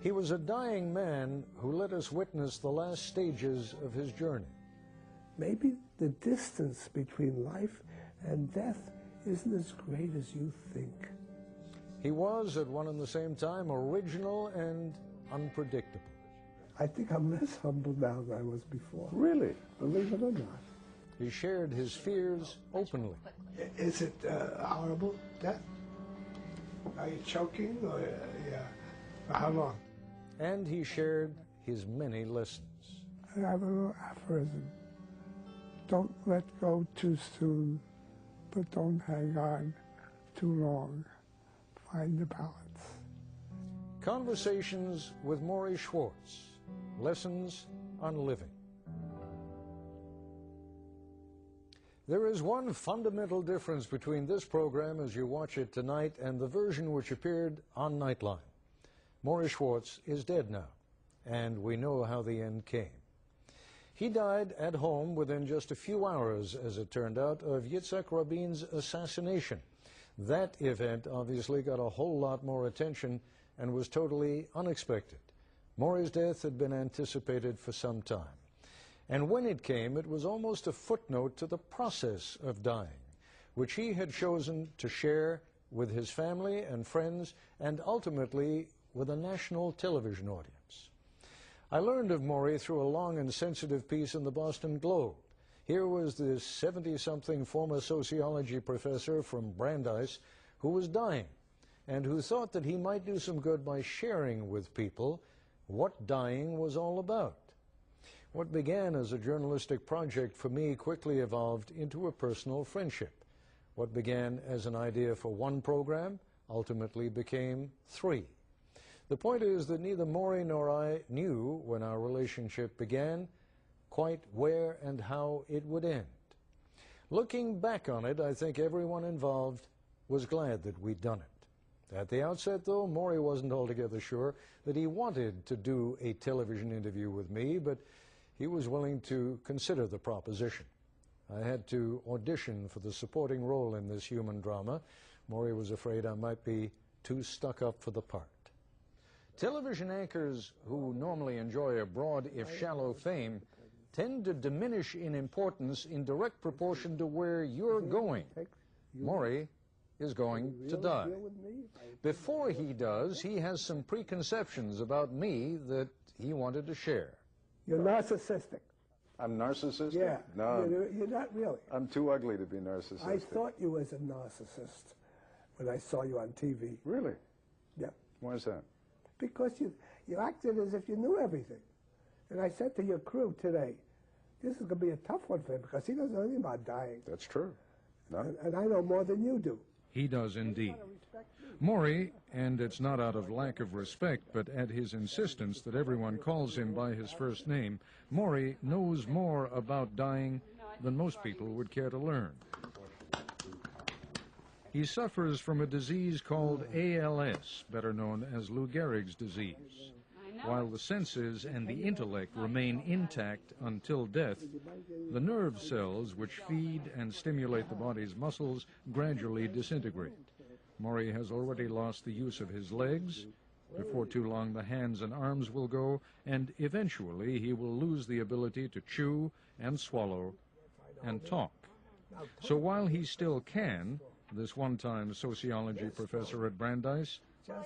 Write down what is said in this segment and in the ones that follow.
He was a dying man who let us witness the last stages of his journey. Maybe the distance between life and death isn't as great as you think. He was, at one and the same time, original and unpredictable. I think I'm less humble now than I was before. Really? Believe it or not. He shared his fears openly. Is it horrible, death? Are you choking or yeah? For how long? And he shared his many lessons. I have a little aphorism. Don't let go too soon, but don't hang on too long. Find the balance. Conversations with Maury Schwartz. Lessons on living. There is one fundamental difference between this program as you watch it tonight and the version which appeared on Nightline. Maury Schwartz is dead now, and we know how the end came. He died at home within just a few hours, as it turned out, of Yitzhak Rabin's assassination. That event obviously got a whole lot more attention and was totally unexpected. Maury's death had been anticipated for some time. And when it came, it was almost a footnote to the process of dying, which he had chosen to share with his family and friends and ultimately with a national television audience. I learned of Maury through a long and sensitive piece in the Boston Globe. Here was this 70-something former sociology professor from Brandeis who was dying and who thought that he might do some good by sharing with people what dying was all about. What began as a journalistic project for me quickly evolved into a personal friendship. What began as an idea for one program ultimately became 3. The point is that neither Maury nor I knew when our relationship began quite where and how it would end. Looking back on it, I think everyone involved was glad that we'd done it. At the outset, though, Maury wasn't altogether sure that he wanted to do a television interview with me, but he was willing to consider the proposition. I had to audition for the supporting role in this human drama. Maury was afraid I might be too stuck up for the part. Television anchors who normally enjoy a broad, if shallow, fame tend to diminish in importance in direct proportion to where you're going. Maury is going to die. Before he does, he has some preconceptions about me that he wanted to share. You're narcissistic. I'm narcissistic? Yeah. No. You're not really. I'm too ugly to be narcissistic. I thought you was a narcissist when I saw you on TV. Really? Yeah. Why is that? Because you acted as if you knew everything. And I said to your crew today, this is going to be a tough one for him because he doesn't know anything about dying. That's true. No. And I know more than you do. He does indeed. Maury, and it's not out of lack of respect, but at his insistence that everyone calls him by his first name, Maury knows more about dying than most people would care to learn. He suffers from a disease called ALS, better known as Lou Gehrig's disease. While the senses and the intellect remain intact until death, the nerve cells which feed and stimulate the body's muscles gradually disintegrate. Maury has already lost the use of his legs. Before too long, the hands and arms will go, and eventually he will lose the ability to chew and swallow and talk. So while he still can, this one-time sociology professor at Brandeis,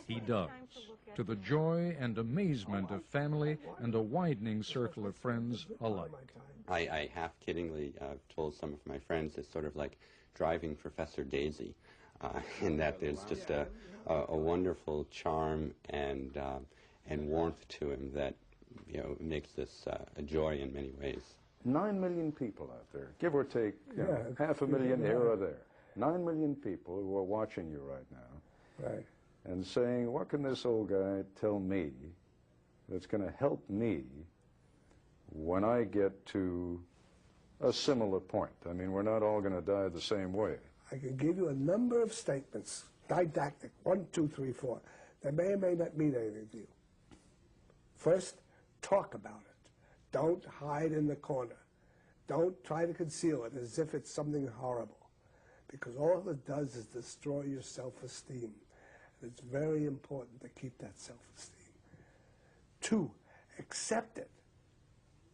he does, to the joy and amazement of family and a widening circle of friends alike. I half-kiddingly told some of my friends it's sort of like driving Professor Daisy, in that there's just a wonderful charm and warmth to him that makes this a joy in many ways. 9 million people out there, give or take, half a million here or there. 9 million people who are watching you right now. Right. And saying, what can this old guy tell me that's going to help me when I get to a similar point? I mean, we're not all going to die the same way. I can give you a number of statements, didactic, 1, 2, 3, 4, that may or may not mean anything to you. First, talk about it. Don't hide in the corner. Don't try to conceal it as if it's something horrible, because all it does is destroy your self-esteem. It's very important to keep that self-esteem. 2, accept it.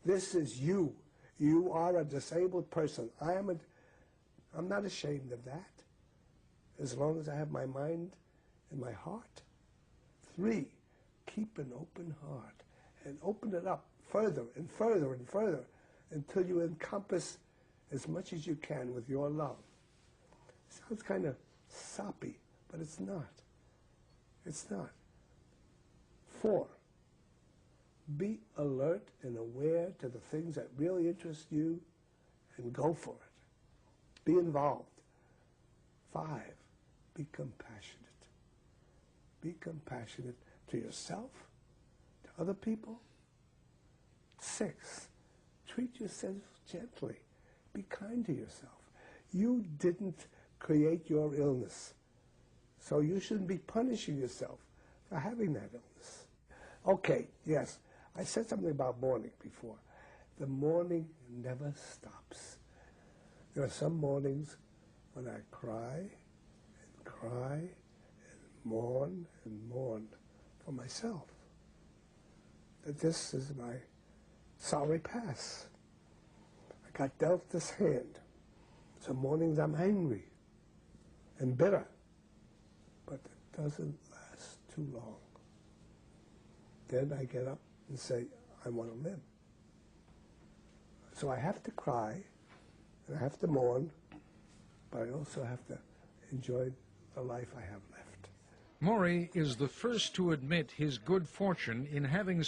This is you. You are a disabled person. I'm not ashamed of that, as long as I have my mind and my heart. 3, keep an open heart and open it up further and further and further until you encompass as much as you can with your love. Sounds kind of soppy, but it's not. It's not. 4, be alert and aware to the things that really interest you and go for it. Be involved. 5, be compassionate. Be compassionate to yourself, to other people. 6, treat yourself gently. Be kind to yourself. You didn't create your illness, so you shouldn't be punishing yourself for having that illness. Okay, yes, I said something about mourning before. The mourning never stops. There are some mornings when I cry and cry and mourn for myself. That this is my sorry past. I got dealt this hand. Some mornings I'm angry and bitter, but it doesn't last too long. Then I get up and say, I want to live. So I have to cry, and I have to mourn, but I also have to enjoy the life I have left. Maury is the first to admit his good fortune in having